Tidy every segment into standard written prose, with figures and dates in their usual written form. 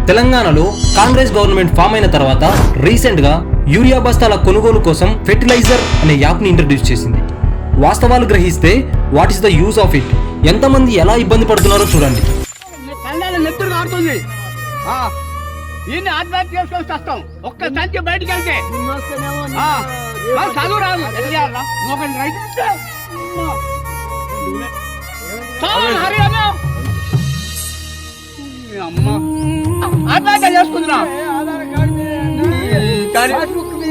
తెలంగాణలో Congress government form అయిన తర్వాత రీసెంట్ గా యూరియా బస్తాల కొనుగోలు కోసం ఫెర్టిలైజర్ అనే యాప్ ని ఇంట్రడ్యూస్ చేసింది. వాస్తవాలు గ్రహిస్తే what is the use of it, ఎంతమంది ఎలా ఇబ్బంది పడుతున్నారో చూడండి. ఆత్మహత్య చేసుకొని వస్తాం. ఒక్క సంచి బయటకు వెళ్తే చదువు రాదు. ఆత్మహత్య చేసుకుంటున్నా.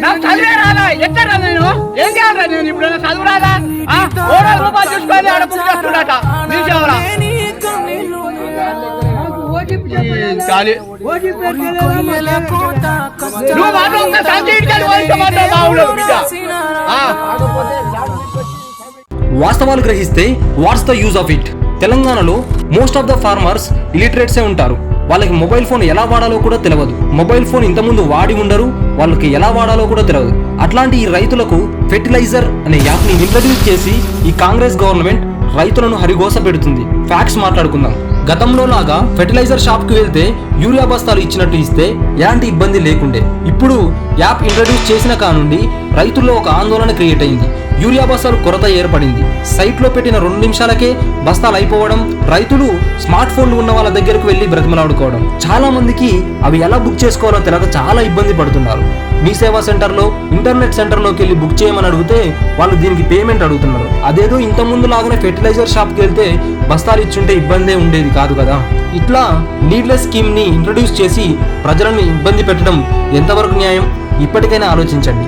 నాకు చదివే రాదా? ఎట్లా రాదా? నేను ఏం చేయాలా? నేను ఇప్పుడు చదువు రాదా? 3 రూపాయలు చూసుకొని ఆడ బుక్ చేస్తున్నట. వాస్తవాలు గ్రహిస్తే what's the use of it. తెలంగాణలో మోస్ట్ ఆఫ్ ద ఫార్మర్స్ ఇలిటరేట్సే ఉంటారు. వాళ్ళకి మొబైల్ ఫోన్ ఎలా వాడాలో కూడా తెలియదు. మొబైల్ ఫోన్ ఇంతకుముందు వాడి ఉండరు, వాళ్ళకి ఎలా వాడాలో కూడా తెలియదు. అట్లాంటి ఈ రైతులకు ఫెర్టిలైజర్ అనే యాప్ ని ఇంట్రడ్యూస్ చేసి ఈ కాంగ్రెస్ గవర్నమెంట్ రైతులను హరిగోస పెడుతుంది. ఫ్యాక్ట్స్ మాట్లాడుకుందాం. గతంలో లాగా ఫెర్టిలైజర్ షాప్ కి వెళ్తే యూరియా బస్తాలు ఇచ్చినట్టు ఇస్తే ఎలాంటి ఇబ్బంది లేకుండే. ఇప్పుడు యాప్ ఇంట్రడ్యూస్ చేసిన కానుండి రైతుల్లో ఒక ఆందోళన క్రియేట్ అయింది. యూరియా బస్తాలు కొరత ఏర్పడింది. సైట్ లో పెట్టిన 2 నిమిషాలకే బస్తాలు అయిపోవడం, రైతులు స్మార్ట్ ఫోన్లు ఉన్న వాళ్ళ దగ్గరకు వెళ్లి బ్రతిమలాడుకోవడం. చాలా మందికి అవి ఎలా బుక్ చేసుకోవాలో తెలియక చాలా ఇబ్బంది పడుతున్నారు. మీ సేవా సెంటర్లో, ఇంటర్నెట్ సెంటర్లోకి వెళ్ళి బుక్ చేయమని అడిగితే వాళ్ళు దీనికి పేమెంట్ అడుగుతున్నారు. అదేదో ఇంత ముందు లాగానే ఫెర్టిలైజర్ షాప్కి వెళ్తే బస్తాలు ఇచ్చుంటే ఇబ్బందే ఉండేది కాదు కదా. ఇట్లా నీడ్లెస్ స్కీమ్ ని ఇంట్రడ్యూస్ చేసి ప్రజలను ఇబ్బంది పెట్టడం ఎంతవరకు న్యాయం? ఇప్పటికైనా ఆలోచించండి.